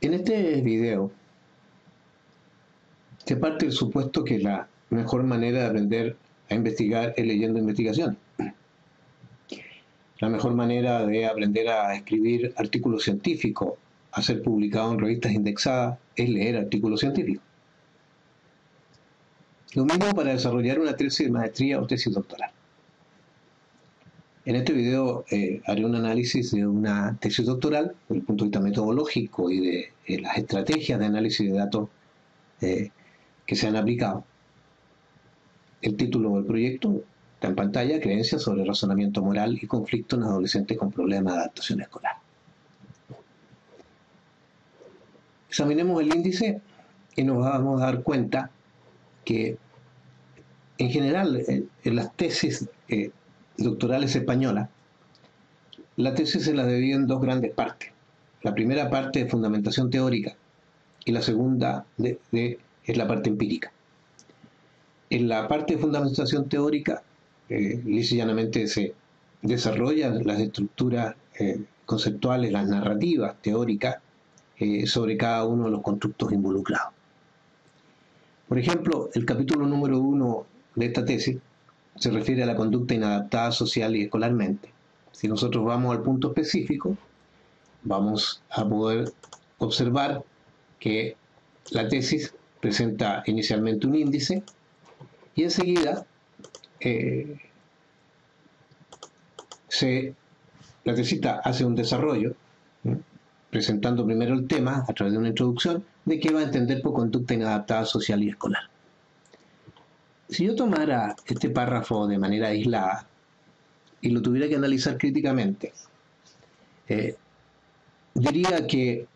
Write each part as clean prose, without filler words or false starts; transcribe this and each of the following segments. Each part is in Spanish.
En este video se parte del supuesto que la mejor manera de aprender a investigar es leyendo investigaciones. La mejor manera de aprender a escribir artículos científicos, a ser publicado en revistas indexadas, es leer artículos científicos. Lo mismo para desarrollar una tesis de maestría o tesis doctoral. En este video haré un análisis de una tesis doctoral desde el punto de vista metodológico y de las estrategias de análisis de datos que se han aplicado. El título del proyecto está en pantalla: Creencias sobre razonamiento moral y conflicto en adolescentes con problemas de adaptación escolar. Examinemos el índice y nos vamos a dar cuenta que en general en las tesis doctorales españolas, la tesis se la divide en dos grandes partes. La primera parte es fundamentación teórica y la segunda es la parte empírica. En la parte de fundamentación teórica, lisa y llanamente se desarrollan las estructuras conceptuales, las narrativas teóricas sobre cada uno de los constructos involucrados. Por ejemplo, el capítulo número 1 de esta tesis se refiere a la conducta inadaptada social y escolarmente. Si nosotros vamos al punto específico, vamos a poder observar que la tesis presenta inicialmente un índice y enseguida la tesista hace un desarrollo, presentando primero el tema a través de una introducción de qué va a entender por conducta inadaptada social y escolar. Si yo tomara este párrafo de manera aislada y lo tuviera que analizar críticamente, diría que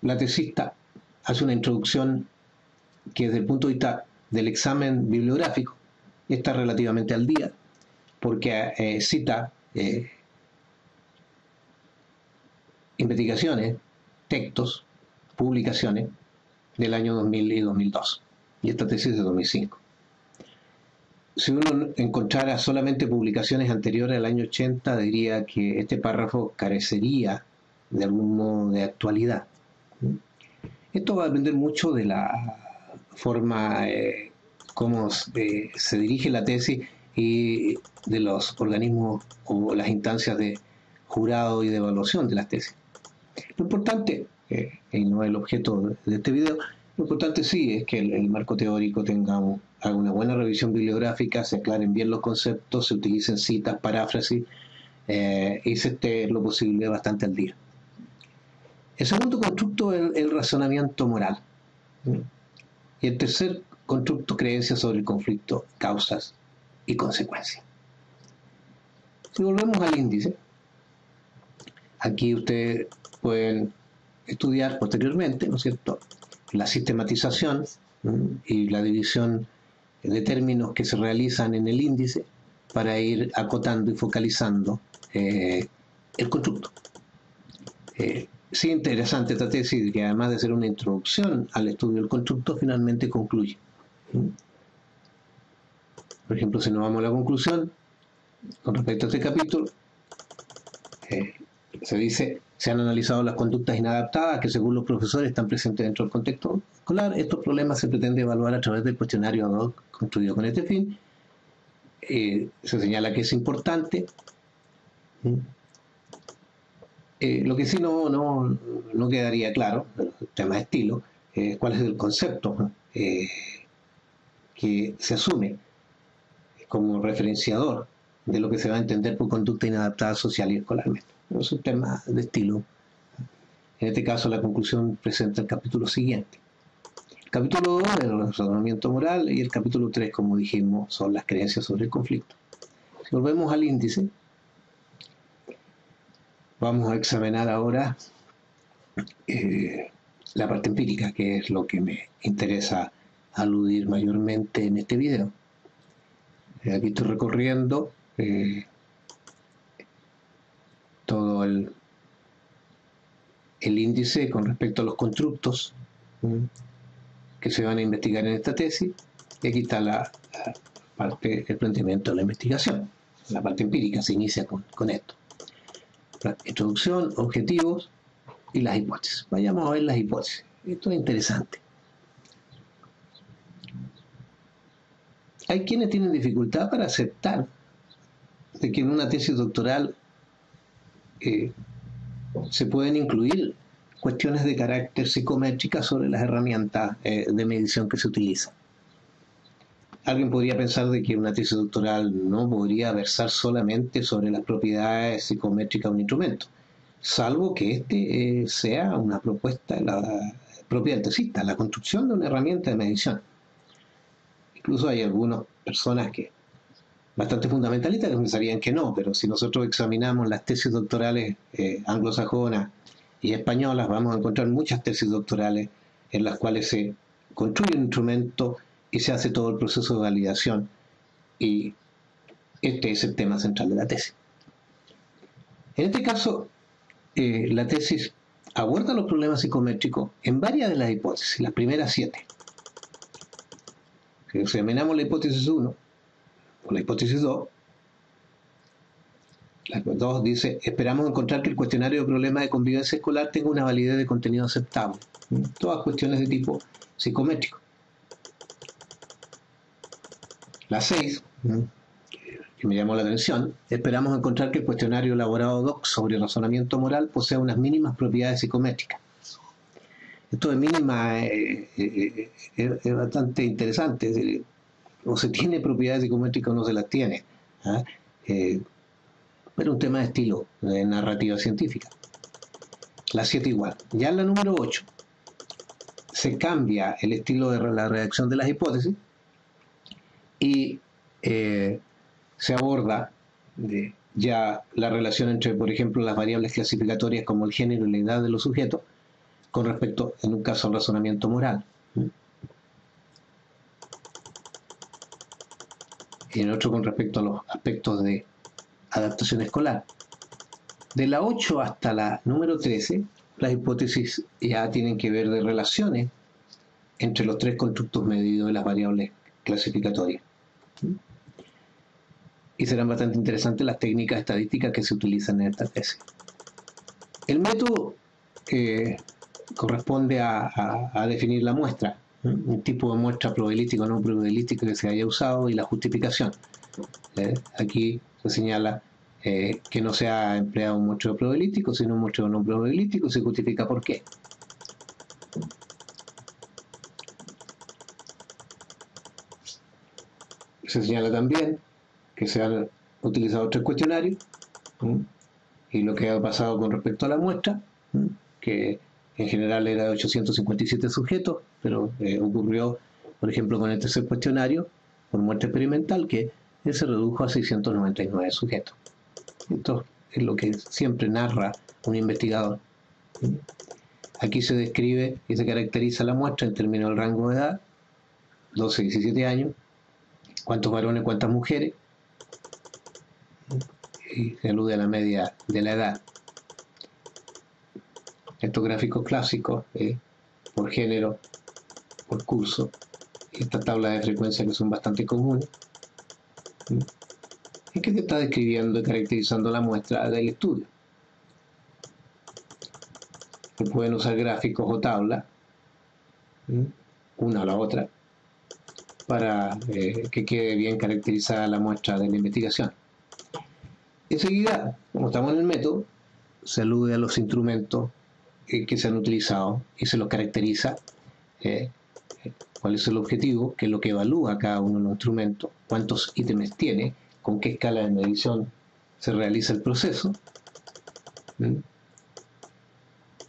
la tesista hace una introducción que desde el punto de vista del examen bibliográfico está relativamente al día, porque cita investigaciones, textos, publicaciones del año 2000 y 2002, y esta tesis es de 2005. Si uno encontrara solamente publicaciones anteriores al año 80, diría que este párrafo carecería de algún modo de actualidad. Esto va a depender mucho de la forma cómo se dirige la tesis y de los organismos o las instancias de jurado y de evaluación de las tesis. Lo importante, y no es el objeto de este video, lo importante sí es que el marco teórico haga una buena revisión bibliográfica, se aclaren bien los conceptos, se utilicen citas, paráfrasis y se esté lo posible bastante al día. El segundo constructo es el razonamiento moral. Y el tercer constructo, creencias sobre el conflicto, causas y consecuencias. Si volvemos al índice, aquí ustedes pueden estudiar posteriormente, ¿no es cierto?, la sistematización y la división de términos que se realizan en el índice para ir acotando y focalizando el constructo. Sí, interesante esta tesis, que además de ser una introducción al estudio del constructo, finalmente concluye. Por ejemplo, si nos vamos a la conclusión, con respecto a este capítulo, se dice: se han analizado las conductas inadaptadas que según los profesores están presentes dentro del contexto escolar. Estos problemas se pretende evaluar a través del cuestionario ad hoc construido con este fin. Se señala que es importante. Lo que sí no quedaría claro, el tema de estilo, cuál es el concepto que se asume como referenciador de lo que se va a entender por conducta inadaptada social y escolarmente. Es un tema de estilo. En este caso, la conclusión presenta el capítulo siguiente. El capítulo 2 es el razonamiento moral y el capítulo 3, como dijimos, son las creencias sobre el conflicto. Si volvemos al índice, vamos a examinar ahora la parte empírica, que es lo que me interesa aludir mayormente en este video. Aquí estoy recorriendo todo el índice con respecto a los constructos que se van a investigar en esta tesis, y aquí está la parte del planteamiento de la investigación. La parte empírica se inicia con esto: introducción, objetivos, y las hipótesis. Vayamos a ver las hipótesis. Esto es interesante. Hay quienes tienen dificultad para aceptar de que en una tesis doctoral se pueden incluir cuestiones de carácter psicométrica sobre las herramientas de medición que se utilizan. Alguien podría pensar de que una tesis doctoral no podría versar solamente sobre las propiedades psicométricas de un instrumento, salvo que este sea una propuesta propia del tesista, la construcción de una herramienta de medición. Incluso hay algunas personas que bastante fundamentalistas que pensarían que no, pero si nosotros examinamos las tesis doctorales anglosajonas y españolas, vamos a encontrar muchas tesis doctorales en las cuales se construye un instrumento y se hace todo el proceso de validación, y este es el tema central de la tesis. En este caso, la tesis aborda los problemas psicométricos en varias de las hipótesis, las primeras 7. Si examinamos la hipótesis 1 o la hipótesis 2, la 2 dice: esperamos encontrar que el cuestionario de problemas de convivencia escolar tenga una validez de contenido aceptable. Todas cuestiones de tipo psicométrico. La 6, que me llamó la atención: esperamos encontrar que el cuestionario elaborado DOC sobre razonamiento moral posea unas mínimas propiedades psicométricas. Esto de mínima es bastante interesante. Es decir, o se tiene propiedades psicométricas o no se las tiene. Pero es un tema de estilo, de narrativa científica. La 7 igual. Ya en la número 8 se cambia el estilo de la redacción de las hipótesis y se aborda ya la relación entre, por ejemplo, las variables clasificatorias como el género y la edad de los sujetos con respecto, en un caso, al razonamiento moral. Y en otro con respecto a los aspectos de adaptación escolar. De la 8 hasta la número 13, las hipótesis ya tienen que ver de relaciones entre los 3 constructos medidos de las variables clasificatorias. Y serán bastante interesantes las técnicas estadísticas que se utilizan en esta tesis. El método corresponde a definir la muestra, un tipo de muestra probabilística o no probabilística que se haya usado, y la justificación. Aquí se señala que no se ha empleado un muestreo probabilístico, sino un muestreo no probabilístico, y se justifica por qué. Se señala también que se han utilizado 3 cuestionarios y lo que ha pasado con respecto a la muestra, que en general era de 857 sujetos, pero ocurrió, por ejemplo, con el tercer cuestionario, por muestra experimental, que se redujo a 699 sujetos. Esto es lo que siempre narra un investigador. Aquí se describe y se caracteriza la muestra en términos del rango de edad, 12 y 17 años, cuántos varones, cuántas mujeres, y se alude a la media de la edad. Estos gráficos clásicos, por género, por curso, y estas tablas de frecuencia que son bastante comunes, es que se está describiendo y caracterizando la muestra del estudio. Se pueden usar gráficos o tablas, una o la otra, para que quede bien caracterizada la muestra de la investigación. Enseguida, como estamos en el método, se alude a los instrumentos que se han utilizado y se los caracteriza, cuál es el objetivo, qué es lo que evalúa cada uno de los instrumentos, cuántos ítems tiene, con qué escala de medición se realiza el proceso,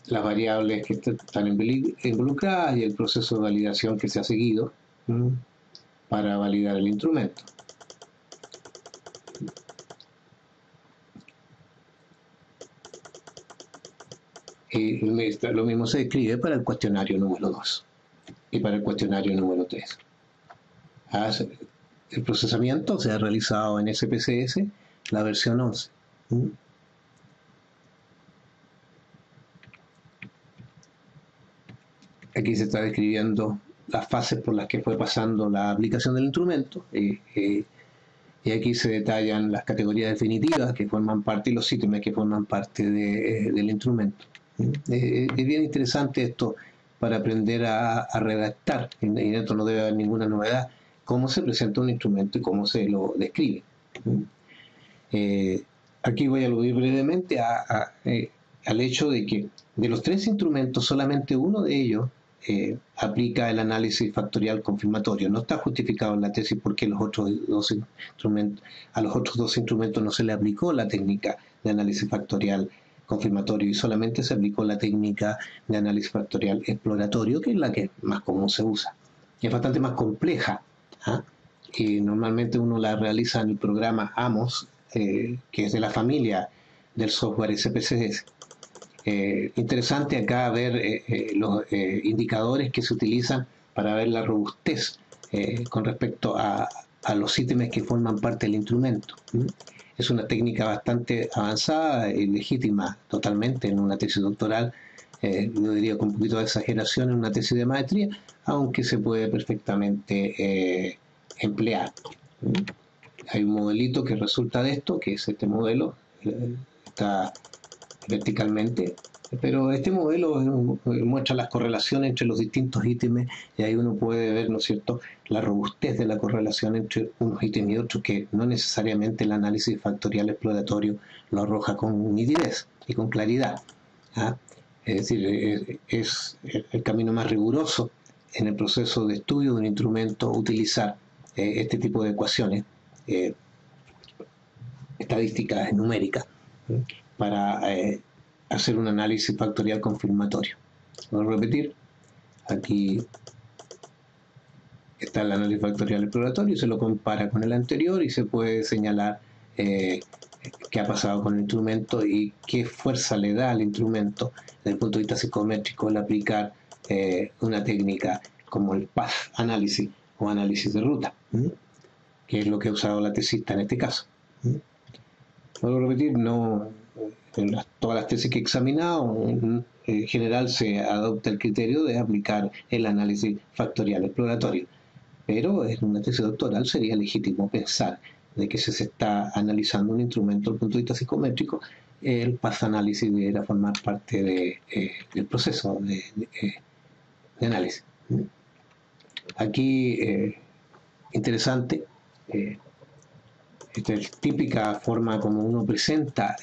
las variables que están involucradas y el proceso de validación que se ha seguido para validar el instrumento. Y lo mismo se describe para el cuestionario número 2 y para el cuestionario número 3. El procesamiento se ha realizado en SPSS, la versión 11. Aquí se está describiendo las fases por las que fue pasando la aplicación del instrumento, y aquí se detallan las categorías definitivas que forman parte y los ítems que forman parte del instrumento. Es bien interesante esto para aprender a redactar, y en esto no debe haber ninguna novedad, cómo se presenta un instrumento y cómo se lo describe. Aquí voy a aludir brevemente al hecho de que de los tres instrumentos, solamente uno de ellos aplica el análisis factorial confirmatorio. No está justificado en la tesis porque a los otros dos instrumentos no se le aplicó la técnica de análisis factorial confirmatorio y solamente se aplicó la técnica de análisis factorial exploratorio, que es la que más común se usa. Es bastante más compleja, ¿ah? Y normalmente uno la realiza en el programa AMOS, que es de la familia del software SPSS. Interesante acá ver los indicadores que se utilizan para ver la robustez con respecto a los ítems que forman parte del instrumento. Es una técnica bastante avanzada y legítima totalmente en una tesis doctoral, yo diría con un poquito de exageración en una tesis de maestría, aunque se puede perfectamente emplear. Hay un modelito que resulta de esto, que es este modelo, está verticalmente, pero este modelo muestra las correlaciones entre los distintos ítems y ahí uno puede ver, ¿no es cierto?, la robustez de la correlación entre unos ítems y otros, que no necesariamente el análisis factorial exploratorio lo arroja con nitidez y con claridad. ¿Ah? Es decir, es el camino más riguroso en el proceso de estudio de un instrumento utilizar este tipo de ecuaciones estadísticas numéricas para hacer un análisis factorial confirmatorio. Voy a repetir, aquí está el análisis factorial exploratorio y se lo compara con el anterior y se puede señalar qué ha pasado con el instrumento y qué fuerza le da al instrumento desde el punto de vista psicométrico el aplicar una técnica como el path análisis o análisis de ruta, que es lo que ha usado la tesista en este caso. Vuelvo a repetir, no, en todas las tesis que he examinado, en general se adopta el criterio de aplicar el análisis factorial exploratorio, pero en una tesis doctoral sería legítimo pensar de que si se está analizando un instrumento desde el punto de vista psicométrico, el path análisis debería formar parte del proceso de análisis. Aquí, interesante, esta es la típica forma como uno presenta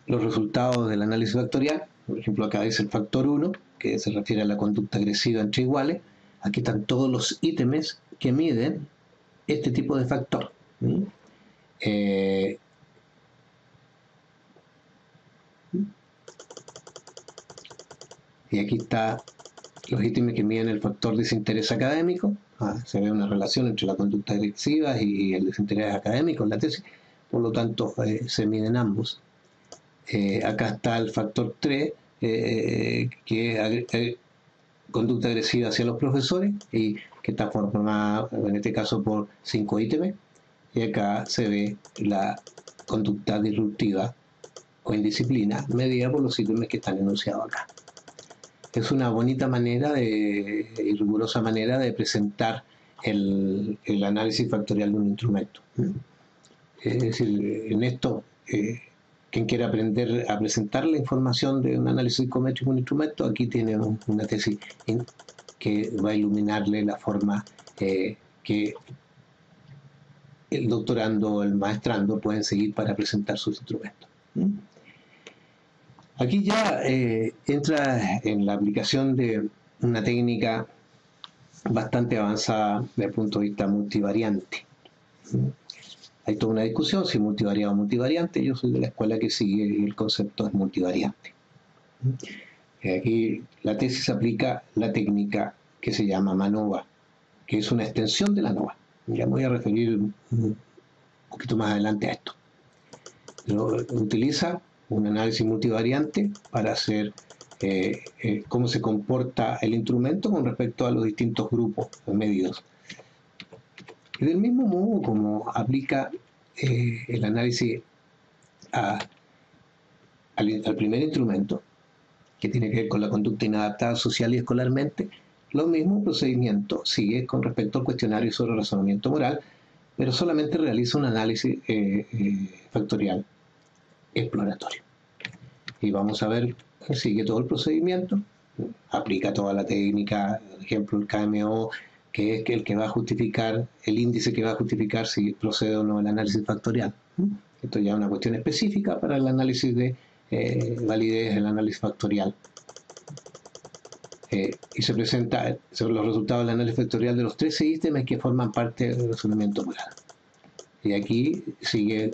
los resultados del análisis factorial. Por ejemplo, acá dice el factor 1, que se refiere a la conducta agresiva entre iguales. Aquí están todos los ítems que miden este tipo de factor. Y aquí está los ítems que miden el factor desinterés académico. Se ve una relación entre la conducta agresiva y el desinterés académico en la tesis, por lo tanto se miden ambos. Acá está el factor 3, que es conducta agresiva hacia los profesores, y que está formada en este caso por 5 ítems, y acá se ve la conducta disruptiva o indisciplina medida por los ítems que están enunciados acá. Es una bonita manera y rigurosa manera de presentar el análisis factorial de un instrumento. Es decir, en esto, quien quiera aprender a presentar la información de un análisis psicométrico de un instrumento, aquí tiene una tesis que va a iluminarle la forma que el doctorando o el maestrando pueden seguir para presentar sus instrumentos. Aquí ya entra en la aplicación de una técnica bastante avanzada desde el punto de vista multivariante. Hay toda una discusión si multivariado o multivariante. Yo soy de la escuela que sigue y el concepto es multivariante. Aquí la tesis aplica la técnica que se llama MANOVA, que es una extensión de la NOVA. Ya me voy a referir un poquito más adelante a esto. Pero utiliza un análisis multivariante para hacer cómo se comporta el instrumento con respecto a los distintos grupos medidos. Y del mismo modo como aplica el análisis al primer instrumento, que tiene que ver con la conducta inadaptada social y escolarmente, lo mismo procedimiento sigue con respecto al cuestionario sobre razonamiento moral, pero solamente realiza un análisis factorial exploratorio. y vamos a ver, sigue todo el procedimiento, aplica toda la técnica, por ejemplo el KMO, que es el que va a justificar, el índice que va a justificar si procede o no el análisis factorial. Esto ya es una cuestión específica para el análisis de validez, el análisis factorial. Y se presenta sobre los resultados del análisis factorial de los 13 ítems que forman parte del razonamiento moral. Y aquí sigue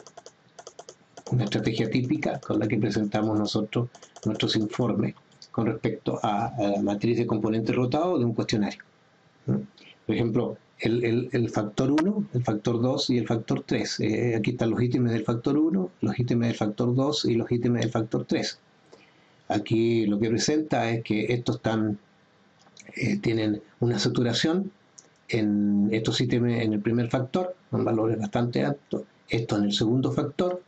una estrategia típica con la que presentamos nosotros nuestros informes con respecto a la matriz de componente rotado de un cuestionario. Por ejemplo, el factor 1, el factor 2 y el factor 3. Aquí están los ítems del factor 1, los ítems del factor 2 y los ítems del factor 3. Aquí lo que presenta es que estos tienen una saturación en estos ítems en el primer factor, con valores bastante altos, estos en el segundo factor,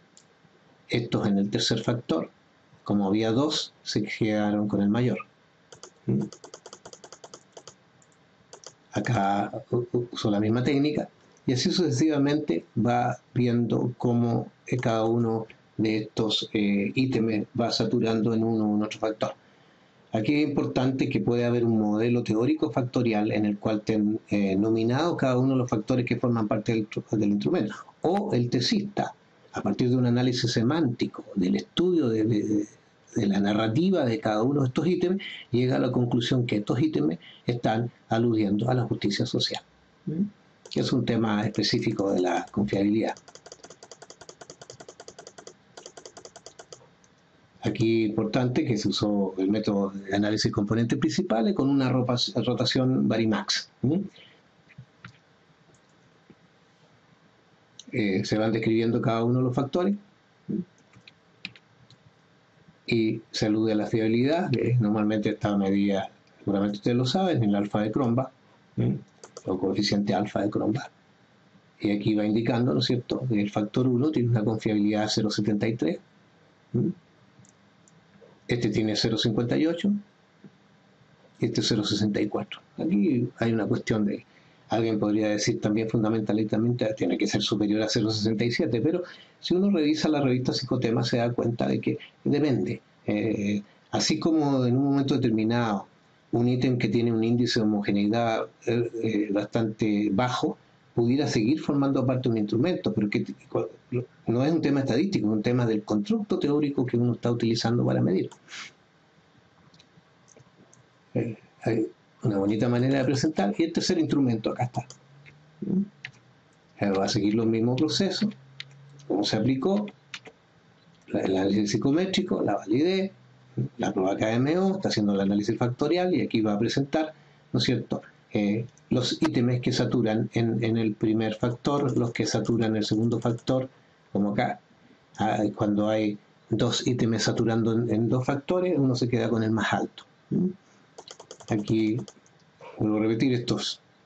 estos en el tercer factor. Como había dos, se quedaron con el mayor. Acá uso la misma técnica y así sucesivamente va viendo cómo cada uno de estos ítems va saturando en uno u otro factor. Aquí es importante que puede haber un modelo teórico factorial en el cual estén nominados cada uno de los factores que forman parte del instrumento, o el tesista, a partir de un análisis semántico, del estudio de la narrativa de cada uno de estos ítems, llega a la conclusión que estos ítems están aludiendo a la justicia social, que es un tema específico de la confiabilidad. Aquí importante que se usó el método de análisis de componentes principales con una rotación Varimax. Se van describiendo cada uno de los factores y se alude a la fiabilidad, que normalmente está medida, seguramente ustedes lo saben, en el alfa de Cronbach, o coeficiente alfa de Cronbach. Y aquí va indicando, ¿no es cierto?, que el factor 1 tiene una confiabilidad 0,73, este tiene 0,58 y este 0,64. Aquí hay una cuestión de, alguien podría decir también fundamentalmente tiene que ser superior a 0,67, pero si uno revisa la revista Psicotema se da cuenta de que depende. Así como en un momento determinado un ítem que tiene un índice de homogeneidad bastante bajo pudiera seguir formando parte de un instrumento, pero que no es un tema estadístico, es un tema del constructo teórico que uno está utilizando para medir. Hay una bonita manera de presentar, y el tercer instrumento acá está. Va a seguir los mismos procesos, como se aplicó, el análisis psicométrico, la validez, la prueba KMO, está haciendo el análisis factorial, y aquí va a presentar, ¿no es cierto?, los ítems que saturan en el primer factor, los que saturan en el segundo factor, como acá, cuando hay dos ítems saturando en dos factores, uno se queda con el más alto. Aquí, vuelvo a repetir,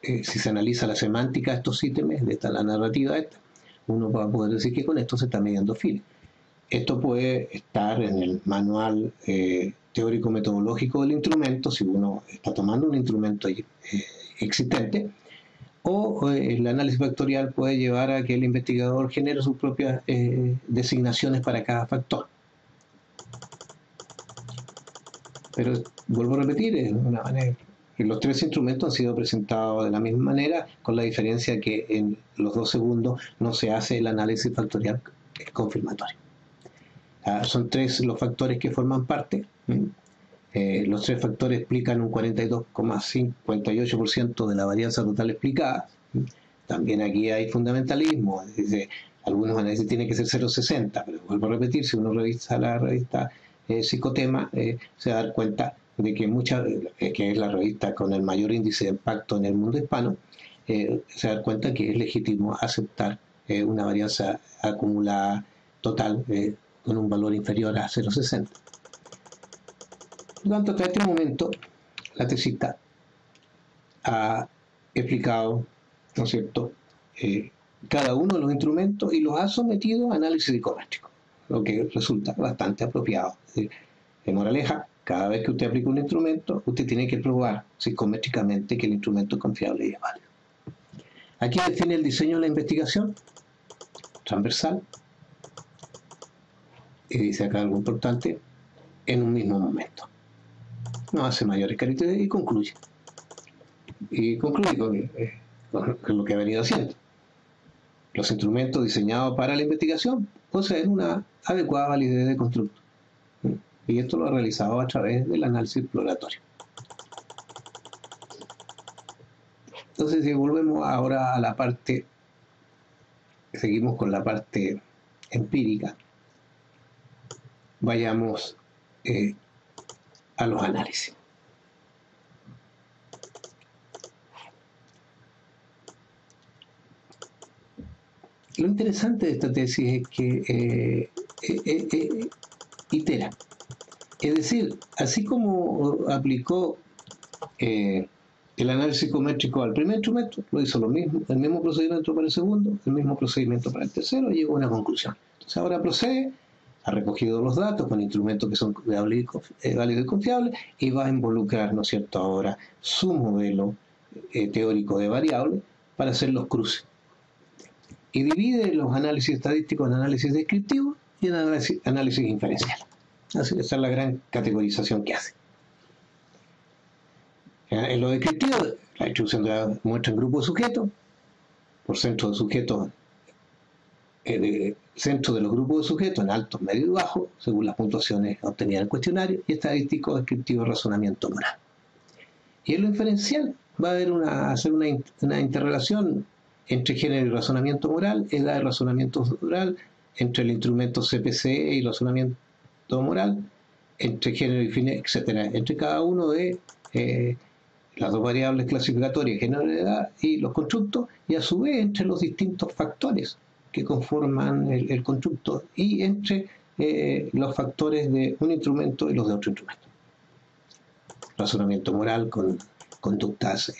si se analiza la semántica de estos ítems, de la narrativa esta, uno va a poder decir que con esto se está midiendo fines. Esto puede estar en el manual teórico-metodológico del instrumento, si uno está tomando un instrumento existente, o el análisis factorial puede llevar a que el investigador genere sus propias designaciones para cada factor. Pero vuelvo a repetir, es una manera. Los tres instrumentos han sido presentados de la misma manera, con la diferencia que en los 2 segundos no se hace el análisis factorial confirmatorio. Son 3 los factores que forman parte. Los 3 factores explican un 42,58% de la varianza total explicada. También aquí hay fundamentalismo. Algunos análisis tienen que ser 0,60, pero vuelvo a repetir, si uno revisa la revista Psicotema, se va a dar cuenta de que que es la revista con el mayor índice de impacto en el mundo hispano, se da cuenta que es legítimo aceptar una varianza acumulada total con un valor inferior a 0,60. Por lo tanto, hasta este momento, la tesista ha explicado, ¿no es cierto?, cada uno de los instrumentos y los ha sometido a análisis psicométrico, lo que resulta bastante apropiado. En moraleja, cada vez que usted aplica un instrumento, usted tiene que probar psicométricamente que el instrumento es confiable y es válido. Aquí define el diseño de la investigación transversal, y dice acá algo importante: en un mismo momento. No hace mayores características y concluye. Y concluye con lo que ha venido haciendo. Los instrumentos diseñados para la investigación poseen una adecuada validez de constructo. Y esto lo ha realizado a través del análisis exploratorio. Entonces, si volvemos ahora a la parte, seguimos con la parte empírica, vayamos a los análisis. Lo interesante de esta tesis es que itera. Es decir, así como aplicó el análisis psicométrico al primer instrumento, lo hizo lo mismo, el mismo procedimiento para el segundo, el mismo procedimiento para el tercero, y llegó a una conclusión. Entonces ahora procede, ha recogido los datos con instrumentos que son válidos y confiables, y va a involucrar, ¿no es cierto?, ahora su modelo teórico de variables para hacer los cruces. Y divide los análisis estadísticos en análisis descriptivos y en análisis inferencial. Así, esa es la gran categorización que hace. En lo descriptivo, la distribución de la muestra en grupo de sujetos, por centro de sujetos, centro de los grupos de sujetos en altos, medios y bajos, según las puntuaciones obtenidas en el cuestionario, y estadístico, descriptivo, razonamiento moral. Y en lo inferencial va a hacer una interrelación entre género y razonamiento moral, edad y razonamiento moral, entre el instrumento CPC y el razonamiento moral, entre género y fin, etc. Entre cada uno de las dos variables clasificatorias, género y edad, y los constructos, y a su vez entre los distintos factores que conforman el constructo, y entre los factores de un instrumento y los de otro instrumento. Razonamiento moral con conductas,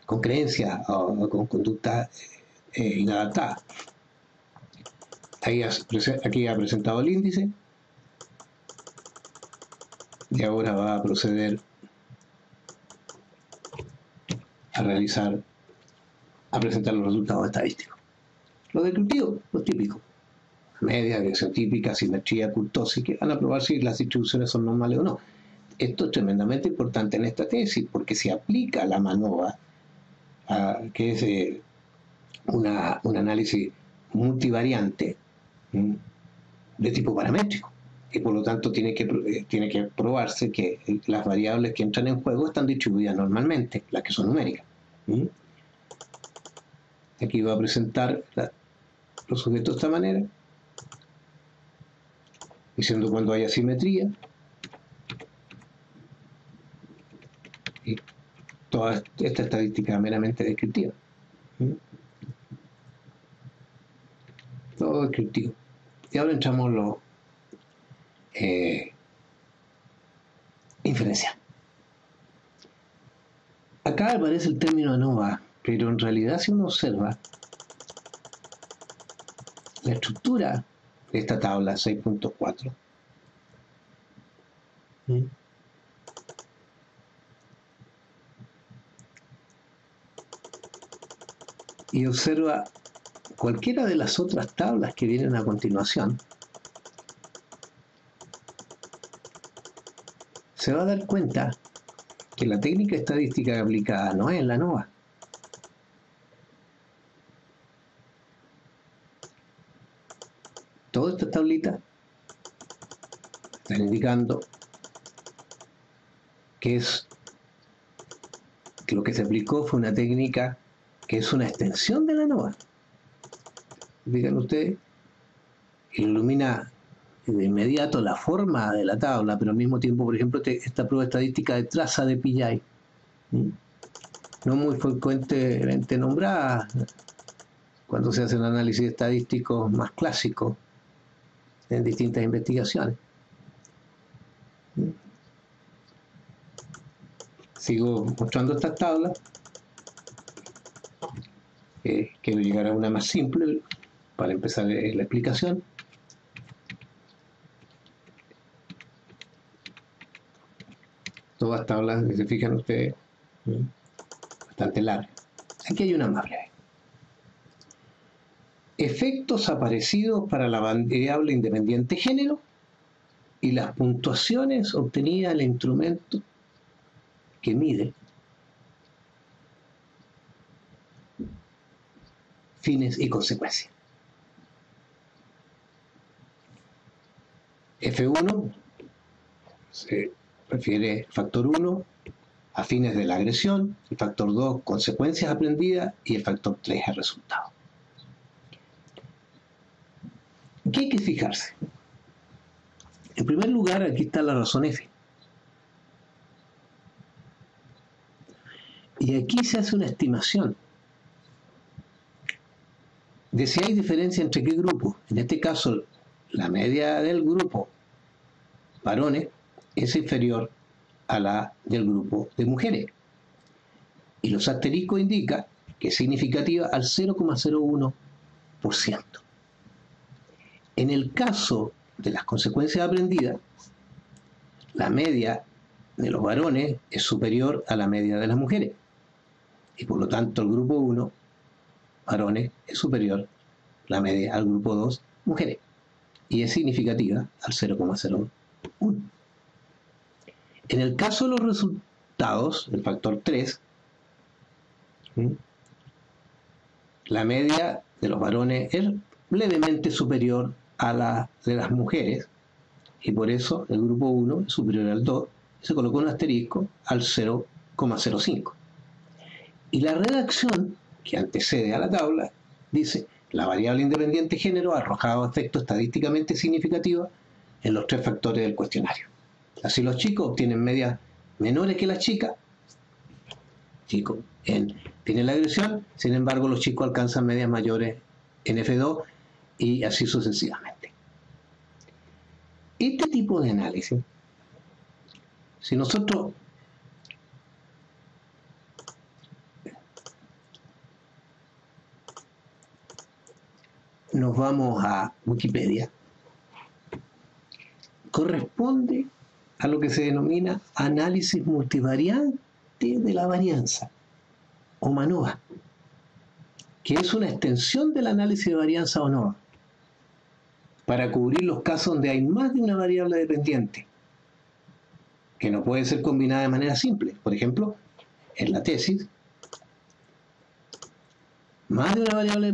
con creencias o con conductas inadaptadas. Aquí ha presentado el índice, y ahora va a proceder a presentar los resultados estadísticos. Los descriptivos, los típicos: media, dirección típica, simetría, kurtosis, que van a probar si las distribuciones son normales o no. Esto es tremendamente importante en esta tesis, porque se aplica la MANOVA, que es un análisis multivariante de tipo paramétrico, y por lo tanto tiene que probarse que las variables que entran en juego están distribuidas normalmente, las que son numéricas. Aquí va a presentar los sujetos de esta manera, diciendo cuando hay asimetría, y toda esta estadística meramente descriptiva. Todo descriptivo. Y ahora entramos en lo inferencial. Acá aparece el término ANOVA, pero en realidad, si uno observa la estructura de esta tabla 6.4, y observa cualquiera de las otras tablas que vienen a continuación, se va a dar cuenta que la técnica estadística aplicada no es la ANOVA. Todas estas tablitas están indicando que lo que se aplicó fue una técnica que es una extensión de la ANOVA. Digan ustedes, ilumina de inmediato la forma de la tabla, pero al mismo tiempo, por ejemplo, esta prueba estadística de traza de Pillay, no muy frecuentemente nombrada cuando se hacen análisis estadísticos más clásicos en distintas investigaciones. Sigo mostrando estas tablas. Quiero llegar a una más simple para empezar la explicación. Todas tablas, si se fijan ustedes, bastante largas. Aquí hay una más breve. Efectos aparecidos para la variable independiente género y las puntuaciones obtenidas del instrumento que mide fines y consecuencias. F1 se refiere al factor 1 a fines de la agresión, el factor 2 consecuencias aprendidas y el factor 3 el resultado. ¿Qué hay que fijarse? En primer lugar, aquí está la razón F. Y aquí se hace una estimación de si hay diferencia entre qué grupo. En este caso, la media del grupo varones es inferior a la del grupo de mujeres. Y los asteriscos indican que es significativa al 0,01%. En el caso de las consecuencias aprendidas, la media de los varones es superior a la media de las mujeres. Y por lo tanto, el grupo 1, varones, es superior la media al grupo 2, mujeres. Y es significativa al 0,01. En el caso de los resultados, el factor 3, la media de los varones es levemente superior a la de las mujeres, y por eso el grupo 1 es superior al 2, y se colocó un asterisco al 0,05. Y la redacción que antecede a la tabla dice: la variable independiente género ha arrojado efectos estadísticamente significativos en los 3 factores del cuestionario. Así los chicos obtienen medias menores que las chicas. Chicos tienen la agresión, sin embargo los chicos alcanzan medias mayores en F2 y así sucesivamente. Este tipo de análisis, si nosotros nos vamos a Wikipedia, corresponde a lo que se denomina análisis multivariante de la varianza, o MANOVA, que es una extensión del análisis de varianza ANOVA, para cubrir los casos donde hay más de una variable dependiente, que no puede ser combinada de manera simple. Por ejemplo, en la tesis, más de una variable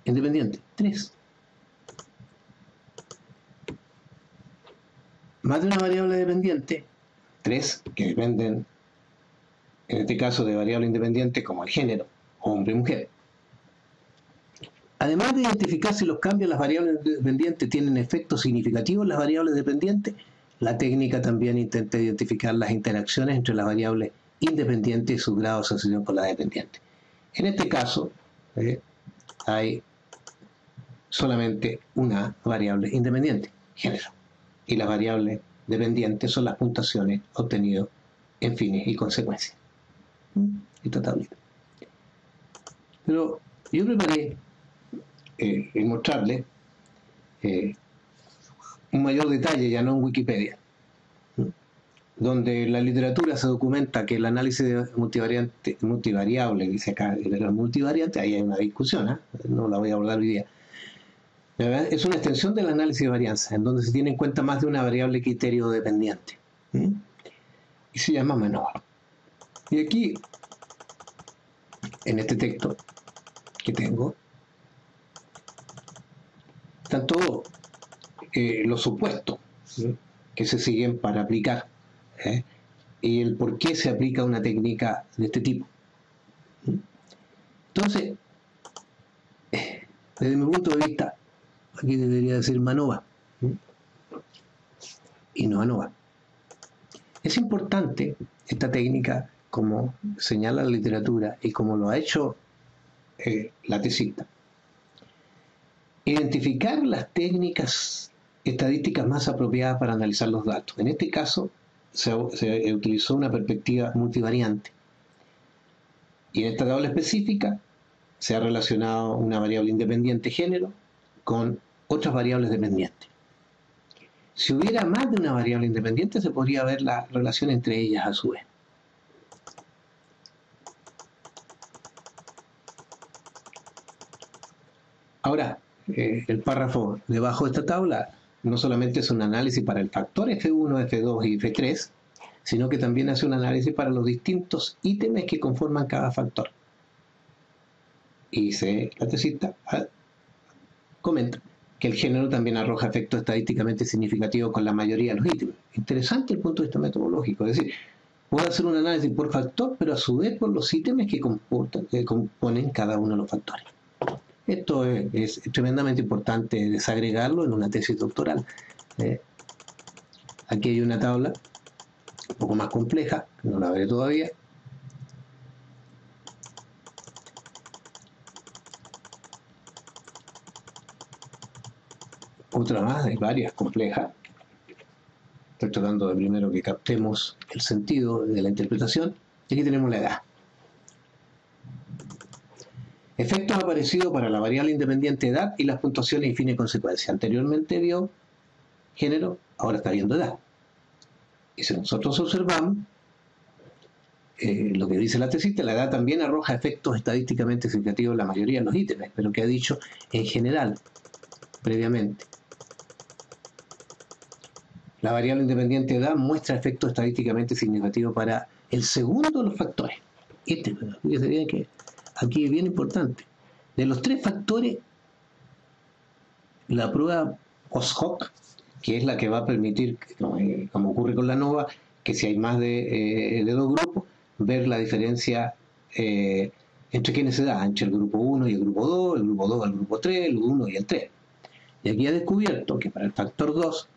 independiente, 3. Más de una variable dependiente, 3, que dependen, en este caso, de variable independiente como el género, hombre y mujer. Además de identificar si los cambios en las variables dependientes tienen efectos significativos en las variables dependientes, la técnica también intenta identificar las interacciones entre las variables independientes y su grado de asociación con las dependientes. En este caso, hay solamente una variable independiente, género, y las variables dependientes son las puntuaciones obtenidas en fines y consecuencias. Esta tablita. Pero yo preparé en mostrarles un mayor detalle, ya no en Wikipedia, donde en la literatura se documenta que el análisis de multivariable, dice acá, el multivariante, ahí hay una discusión, no la voy a abordar hoy día. Es una extensión del análisis de varianza, en donde se tiene en cuenta más de una variable criterio dependiente. Y se llama MANOVA. Y aquí, en este texto que tengo, están todos los supuestos que se siguen para aplicar y el por qué se aplica una técnica de este tipo. Entonces, desde mi punto de vista, aquí debería decir MANOVA y no ANOVA. Es importante esta técnica, como señala la literatura y como lo ha hecho la tesista, identificar las técnicas estadísticas más apropiadas para analizar los datos. En este caso se utilizó una perspectiva multivariante, y en esta tabla específica se ha relacionado una variable independiente género con otras variables dependientes. Si hubiera más de una variable independiente, se podría ver la relación entre ellas a su vez. Ahora, el párrafo debajo de esta tabla no solamente es un análisis para el factor F1, F2 y F3, sino que también hace un análisis para los distintos ítems que conforman cada factor. Y la tesista comenta que el género también arroja efectos estadísticamente significativos con la mayoría de los ítems. Interesante el punto de vista metodológico, es decir, puedo hacer un análisis por factor, pero a su vez por los ítems que componen cada uno de los factores. Esto es tremendamente importante desagregarlo en una tesis doctoral. Aquí hay una tabla un poco más compleja, no la veré todavía. Otra más, hay varias complejas. Estoy tratando de primero que captemos el sentido de la interpretación. Y aquí tenemos la edad. Efectos aparecidos para la variable independiente edad y las puntuaciones y fines de consecuencia. Anteriormente vio género, ahora está viendo edad. Y si nosotros observamos lo que dice la tesis, la edad también arroja efectos estadísticamente significativos en la mayoría de los ítems, pero que ha dicho en general, previamente. La variable independiente edad muestra efectos estadísticamente significativos para el segundo de los factores. Fíjense bien que aquí es bien importante. De los tres factores, la prueba post-hoc, que es la que va a permitir, como ocurre con la NOVA, que si hay más de dos grupos, ver la diferencia entre quienes se da, entre el grupo 1 y el grupo 2, el grupo 2 y el grupo 3, el 1 y el 3. Y aquí ha descubierto que para el factor 2,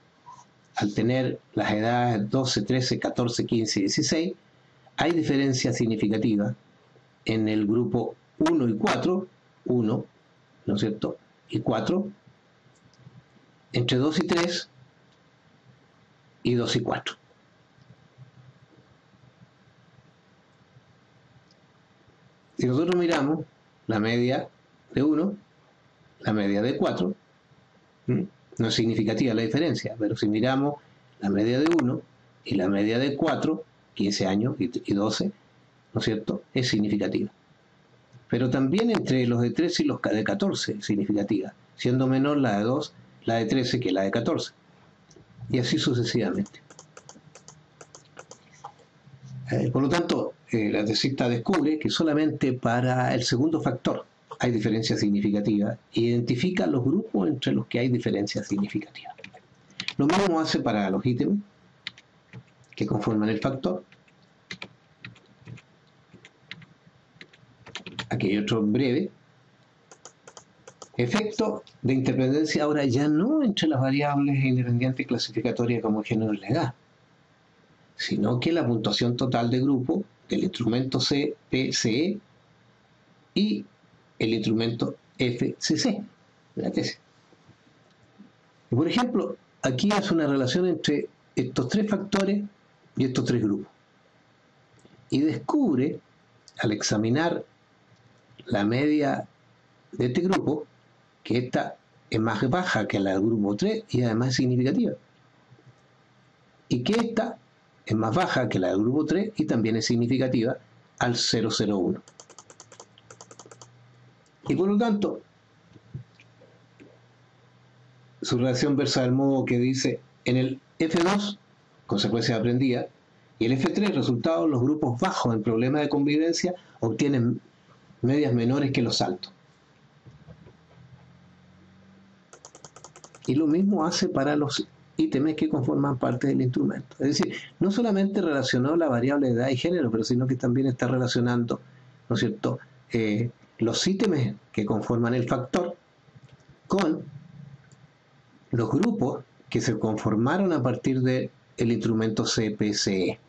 al tener las edades 12, 13, 14, 15 y 16, hay diferencia significativa en el grupo 1 y 4, 1, ¿no es cierto?, y 4, entre 2 y 3, y 2 y 4. Si nosotros miramos la media de 1, la media de 4, no es significativa la diferencia, pero si miramos la media de 1 y la media de 4, 15 años y 12, ¿no es cierto?, es significativa. Pero también entre los de 13 y los de 14 es significativa, siendo menor la de 2, la de 13 que la de 14. Y así sucesivamente. Por lo tanto, la tesista descubre que solamente para el segundo factor hay diferencias significativas e identifica los grupos entre los que hay diferencias significativas. Lo mismo hace para los ítems que conforman el factor. Aquí hay otro breve. Efecto de interdependencia ahora ya no entre las variables independientes clasificatorias como el género y la edad, sino que la puntuación total de grupo del instrumento CPCE y el instrumento FCC de la tesis. Y por ejemplo, aquí hace una relación entre estos tres factores y estos tres grupos. Y descubre, al examinar la media de este grupo, que esta es más baja que la del grupo 3 y además es significativa. Y que esta es más baja que la del grupo 3 y también es significativa al 001. Y por lo tanto, su relación versa del modo que dice en el F2, consecuencia aprendida, y el F3, resultados, los grupos bajos en problemas de convivencia obtienen medias menores que los altos. Y lo mismo hace para los ítems que conforman parte del instrumento. Es decir, no solamente relacionó la variable de edad y género, pero sino que también está relacionando, ¿no es cierto?, los ítems que conforman el factor con los grupos que se conformaron a partir del instrumento CPCE.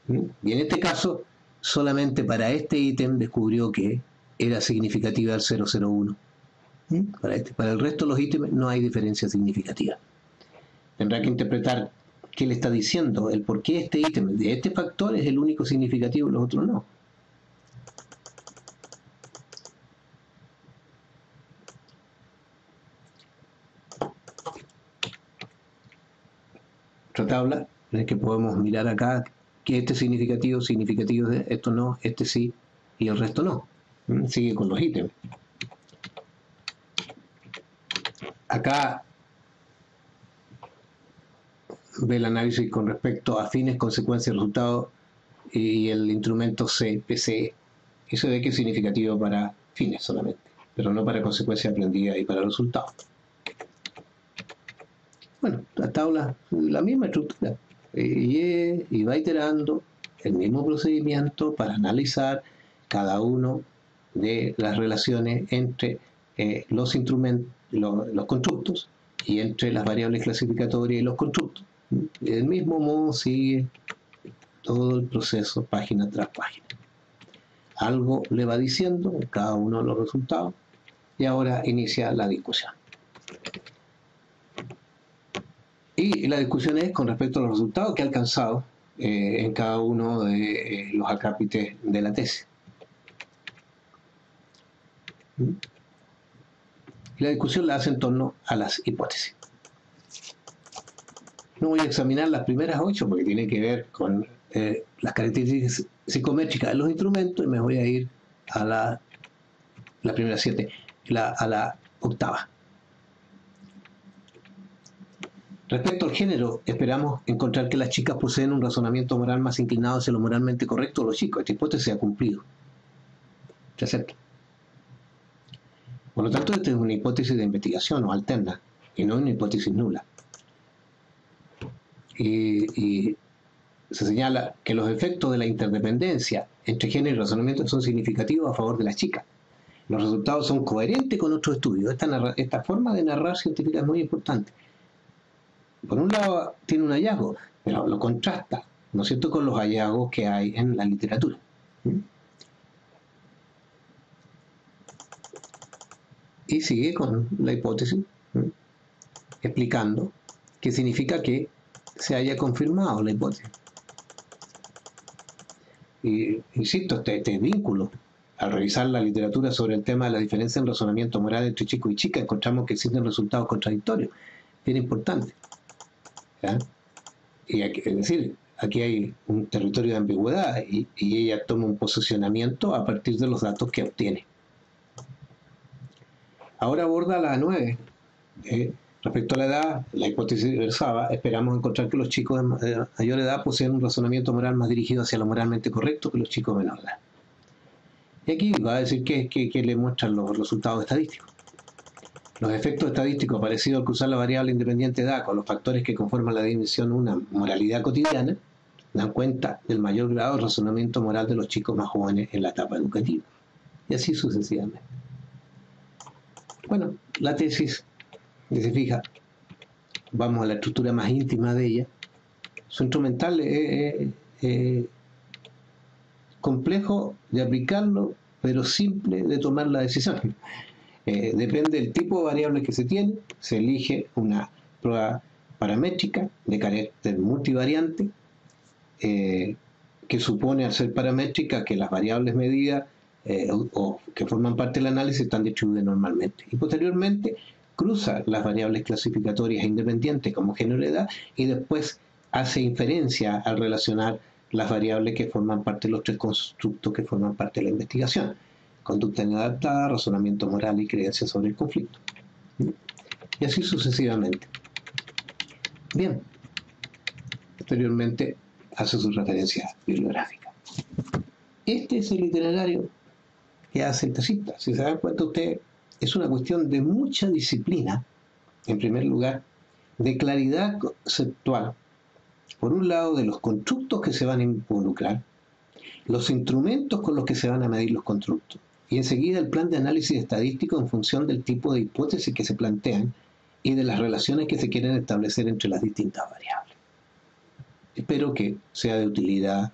Y en este caso, solamente para este ítem descubrió que era significativa el 001. Para el resto de los ítems no hay diferencia significativa. Tendrá que interpretar qué le está diciendo, el por qué este ítem de este factor es el único significativo y los otros no. Otra tabla en la que podemos mirar acá que este es significativo, esto no, este sí y el resto no. Sigue con los ítems. Acá ve el análisis con respecto a fines, consecuencias, resultados y el instrumento CPC. Eso ve que es significativo para fines solamente, pero no para consecuencias aprendidas y para resultados. Bueno, la tabla, la misma estructura, y va iterando el mismo procedimiento para analizar cada uno de las relaciones entre los instrumentos, los constructos, y entre las variables clasificatorias y los constructos. Del mismo modo sigue todo el proceso página tras página. Algo le va diciendo cada uno de los resultados y ahora inicia la discusión. Y la discusión es con respecto a los resultados que ha alcanzado en cada uno de los acápites de la tesis. Y la discusión la hace en torno a las hipótesis. No voy a examinar las primeras 8 porque tiene que ver con las características psicométricas de los instrumentos, y me voy a ir a las primeras 7, a la octava. Respecto al género, esperamos encontrar que las chicas poseen un razonamiento moral más inclinado hacia lo moralmente correcto de los chicos. Esta hipótesis se ha cumplido. Se acepta. Por lo tanto, esta es una hipótesis de investigación o alterna, y no una hipótesis nula. Y se señala que los efectos de la interdependencia entre género y razonamiento son significativos a favor de las chicas. Los resultados son coherentes con otros estudios. Esta forma de narrar científica es muy importante. Por un lado tiene un hallazgo, pero lo contrasta, ¿no es cierto?, con los hallazgos que hay en la literatura. Y sigue con la hipótesis, explicando qué significa que se haya confirmado la hipótesis. Y insisto, este vínculo, al revisar la literatura sobre el tema de la diferencia en razonamiento moral entre chicos y chicas, encontramos que existen resultados contradictorios, bien importante. ¿Ya? Y es decir, aquí hay un territorio de ambigüedad y ella toma un posicionamiento a partir de los datos que obtiene. Ahora aborda la 9. Respecto a la edad, la hipótesis versaba, esperamos encontrar que los chicos de mayor edad poseen un razonamiento moral más dirigido hacia lo moralmente correcto que los chicos de menor edad. Y aquí va a decir que le muestran los resultados estadísticos. Los efectos estadísticos parecidos al cruzar la variable independiente de edad con los factores que conforman la dimensión de una moralidad cotidiana dan cuenta del mayor grado de razonamiento moral de los chicos más jóvenes en la etapa educativa. Y así sucesivamente. Bueno, la tesis, si se fija, vamos a la estructura más íntima de ella. Su instrumental es complejo de aplicarlo, pero simple de tomar la decisión. Depende del tipo de variables que se tiene, se elige una prueba paramétrica de carácter multivariante, que supone, al ser paramétrica, que las variables medidas o que forman parte del análisis están distribuidas normalmente. Y posteriormente cruza las variables clasificatorias independientes como género y edad, y después hace inferencia al relacionar las variables que forman parte de los 3 constructos que forman parte de la investigación: conducta inadaptada, razonamiento moral y creencia sobre el conflicto. Y así sucesivamente. Bien. Posteriormente hace su referencia bibliográfica. Este es el itinerario que hace el tesista. Si se dan cuenta ustedes, es una cuestión de mucha disciplina, en primer lugar, de claridad conceptual. Por un lado, de los constructos que se van a involucrar, los instrumentos con los que se van a medir los constructos, y enseguida el plan de análisis estadístico en función del tipo de hipótesis que se plantean y de las relaciones que se quieren establecer entre las distintas variables. Espero que sea de utilidad